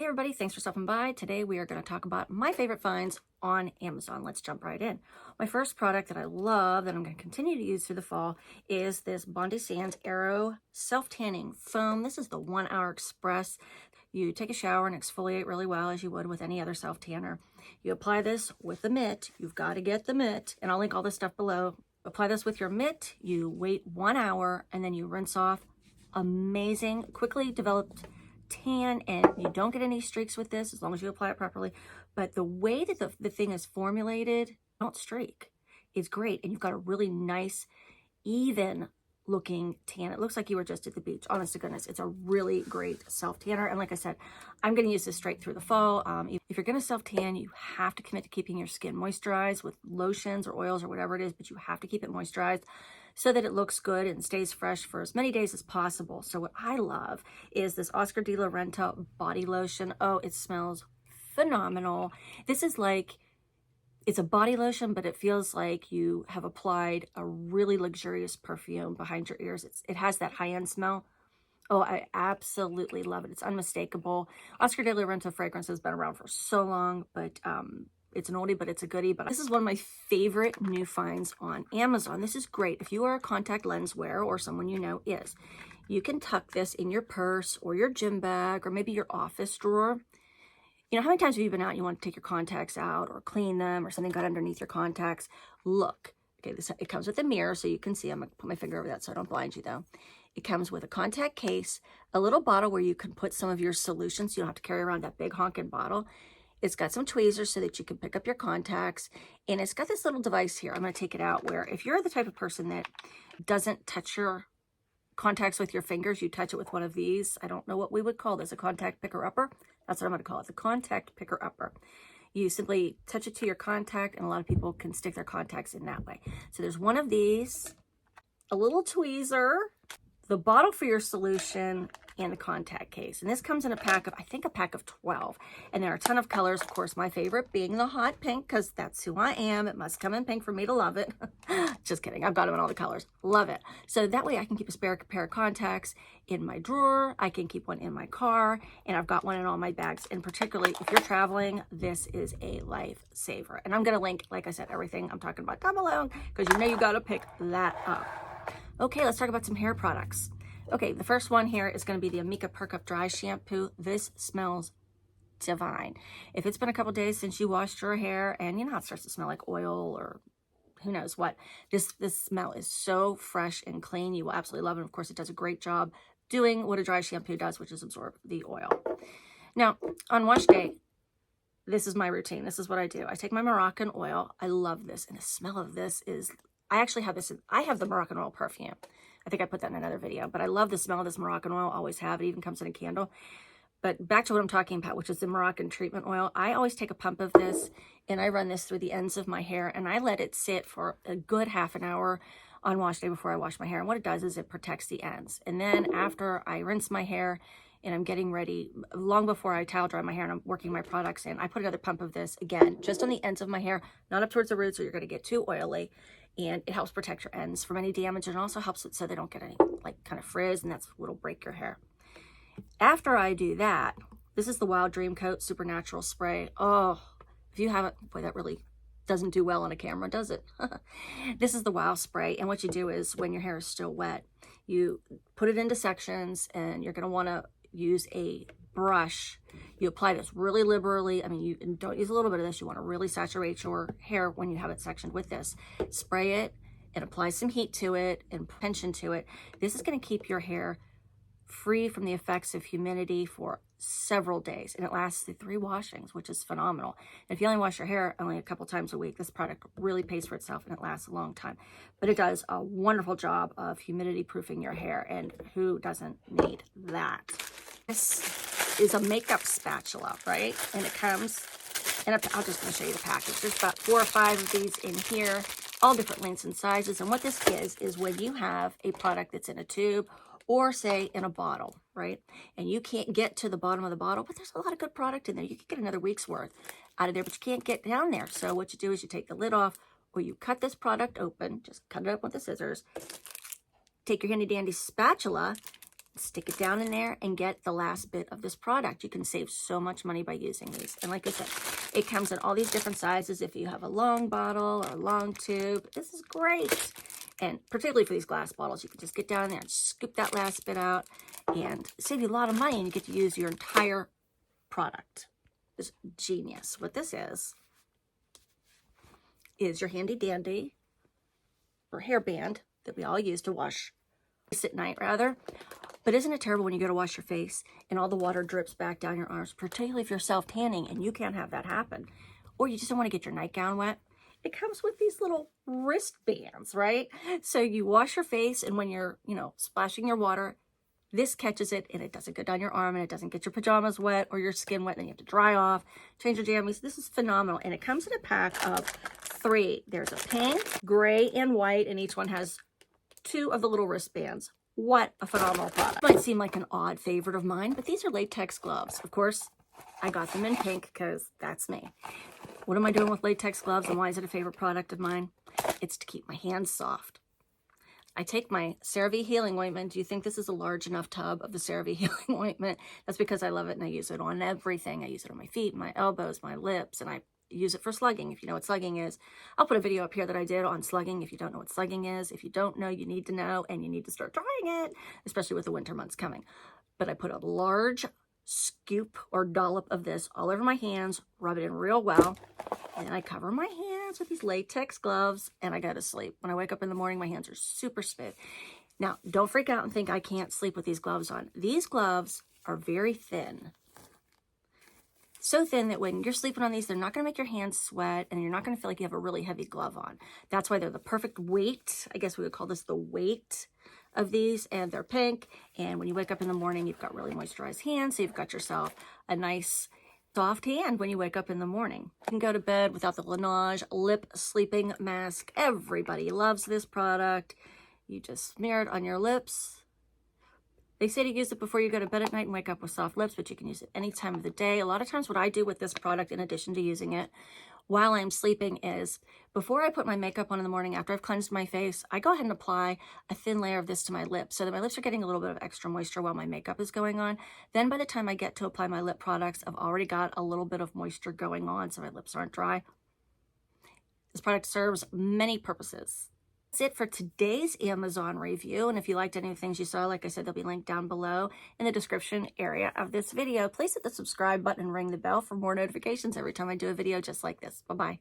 Hey everybody, thanks for stopping by. Today we are going to talk about my favorite finds on Amazon. Let's jump right in. My first product that I love that I'm going to continue to use through the fall is this Bondi Sands Aero Self-Tanning Foam. This is the 1 Hour Express. You take a shower and exfoliate really well as you would with any other self-tanner. You apply this with the mitt. You've got to get the mitt, and I'll link all this stuff below. Apply this with your mitt. You wait 1 hour and then you rinse off. Amazing, quickly developed tan, and you don't get any streaks with this as long as you apply it properly. But the way that the thing is formulated, don't streak. It's great, and you've got a really nice, even looking tan. It looks like you were just at the beach. Honest to goodness, it's a really great self tanner. And like I said, I'm going to use this straight through the fall. If you're going to self tan, you have to commit to keeping your skin moisturized with lotions or oils or whatever it is, but you have to keep it moisturized so that it looks good and stays fresh for as many days as possible. So what I love is this Oscar de la Renta body lotion. Oh, it smells phenomenal. This is like, it's a body lotion, but it feels like you have applied a really luxurious perfume behind your ears. It has that high-end smell. Oh, I absolutely love it. It's unmistakable. Oscar de la Renta fragrance has been around for so long, but it's an oldie, but it's a goodie. But this is one of my favorite new finds on Amazon. This is great if you are a contact lens wearer or someone you know is. You can tuck this in your purse or your gym bag or maybe your office drawer. You know, how many times have you been out and you want to take your contacts out or clean them or something got underneath your contacts? Look, okay, it comes with a mirror so you can see. I'm going to put my finger over that so I don't blind you though. It comes with a contact case, a little bottle where you can put some of your solutions. So you don't have to carry around that big honking bottle. It's got some tweezers so that you can pick up your contacts. And it's got this little device here. I'm going to take it out where if you're the type of person that doesn't touch your contacts with your fingers, you touch it with one of these. I don't know what we would call this, a contact picker-upper. That's what I'm going to call it, the contact picker-upper. You simply touch it to your contact, and a lot of people can stick their contacts in that way. So there's one of these, a little tweezer, the bottle for your solution, and the contact case. And this comes in a pack of, I think, a pack of 12. And there are a ton of colors. Of course, my favorite being the hot pink, because that's who I am. It must come in pink for me to love it. Just kidding. I've got them in all the colors. Love it. So that way I can keep a spare pair of contacts in my drawer. I can keep one in my car. And I've got one in all my bags. And particularly if you're traveling, this is a lifesaver. And I'm going to link, like I said, everything I'm talking about down below, because you know you got to pick that up. Okay, let's talk about some hair products. Okay, the first one here is going to be the Amika Perk Up Dry Shampoo. This smells divine. If it's been a couple days since you washed your hair and you know how it starts to smell like oil or who knows what, this smell is so fresh and clean. You will absolutely love it. Of course, it does a great job doing what a dry shampoo does, which is absorb the oil. Now, on wash day, this is my routine. This is what I do. I take my Moroccan oil. I love this, and the smell of this is, I actually have this, I have the Moroccan oil perfume. I think I put that in another video, but I love the smell of this Moroccan oil. Always have. It even comes in a candle. But back to what I'm talking about, which is the Moroccan treatment oil. I always take a pump of this and I run this through the ends of my hair and I let it sit for a good half an hour on wash day before I wash my hair. And what it does is it protects the ends. And then after I rinse my hair and I'm getting ready, long before I towel dry my hair and I'm working my products in, I put another pump of this, again, just on the ends of my hair, not up towards the roots, or you're going to get too oily. And it helps protect your ends from any damage, and also helps it so they don't get any like kind of frizz, and that's what'll break your hair. After I do that, this is the Wild Dream Coat Supernatural Spray. Oh, if you haven't, boy, that really doesn't do well on a camera, does it? This is the Wild Spray, and what you do is when your hair is still wet, you put it into sections, and you're going to want to use a brush. You apply this really liberally. I mean, you don't use a little bit of this. You want to really saturate your hair when you have it sectioned with this. Spray it and apply some heat to it and tension to it. This is going to keep your hair free from the effects of humidity for several days, and it lasts through 3 washings, which is phenomenal. And if you only wash your hair only a couple times a week, this product really pays for itself and it lasts a long time. But it does a wonderful job of humidity proofing your hair, and who doesn't need that? This is a makeup spatula, right? And it comes, and I'll just going to show you the package. There's about 4 or 5 of these in here, all different lengths and sizes. And what this is when you have a product that's in a tube or say in a bottle, right? And you can't get to the bottom of the bottle, but there's a lot of good product in there. You could get another week's worth out of there, but you can't get down there. So what you do is you take the lid off, or you cut this product open, just cut it up with the scissors, take your handy dandy spatula, stick it down in there and get the last bit of this product. You can save so much money by using these. And like I said, it comes in all these different sizes. If you have a long bottle or a long tube, this is great. And particularly for these glass bottles, you can just get down there and scoop that last bit out and save you a lot of money, and you get to use your entire product. It's genius. What this is your handy dandy or hairband that we all use to wash at night, rather. But isn't it terrible when you go to wash your face and all the water drips back down your arms, particularly if you're self-tanning and you can't have that happen, or you just don't want to get your nightgown wet? It comes with these little wristbands, right? So you wash your face, and when you're, splashing your water, this catches it, and it doesn't go down your arm, and it doesn't get your pajamas wet or your skin wet, and you have to dry off, change your jammies. This is phenomenal, and it comes in a pack of 3. There's a pink, gray, and white, and each one has 2 of the little wristbands. What a phenomenal product. Might seem like an odd favorite of mine, but these are latex gloves. Of course, I got them in pink because that's me. What am I doing with latex gloves, and why is it a favorite product of mine? It's to keep my hands soft. I take my CeraVe Healing Ointment. Do you think this is a large enough tub of the CeraVe Healing Ointment? That's because I love it, and I use it on everything. I use it on my feet, my elbows, my lips, and I use it for slugging. If you know what slugging is, I'll put a video up here that I did on slugging if you don't know what slugging is. If you don't know, you need to know, and you need to start trying it, especially with the winter months coming. But I put a large scoop or dollop of this all over my hands, rub it in real well, and then I cover my hands with these latex gloves, and I go to sleep. When I wake up in the morning, my hands are super smooth. Now, don't freak out and think I can't sleep with these gloves on. These gloves are very thin. So thin that when you're sleeping on these, they're not going to make your hands sweat, and you're not going to feel like you have a really heavy glove on. That's why they're the perfect weight. I guess we would call this the weight of these, and they're pink. And when you wake up in the morning, you've got really moisturized hands, so you've got yourself a nice soft hand when you wake up in the morning. You can go to bed without the Laneige lip sleeping mask. Everybody loves this product. You just smear it on your lips. They say to use it before you go to bed at night and wake up with soft lips, but you can use it any time of the day. A lot of times what I do with this product, in addition to using it while I'm sleeping, is before I put my makeup on in the morning, after I've cleansed my face, I go ahead and apply a thin layer of this to my lips so that my lips are getting a little bit of extra moisture while my makeup is going on. Then by the time I get to apply my lip products, I've already got a little bit of moisture going on so my lips aren't dry. This product serves many purposes. That's it for today's Amazon review. And if you liked any of the things you saw, like I said, they'll be linked down below in the description area of this video. Please hit the subscribe button and ring the bell for more notifications every time I do a video just like this. Bye-bye.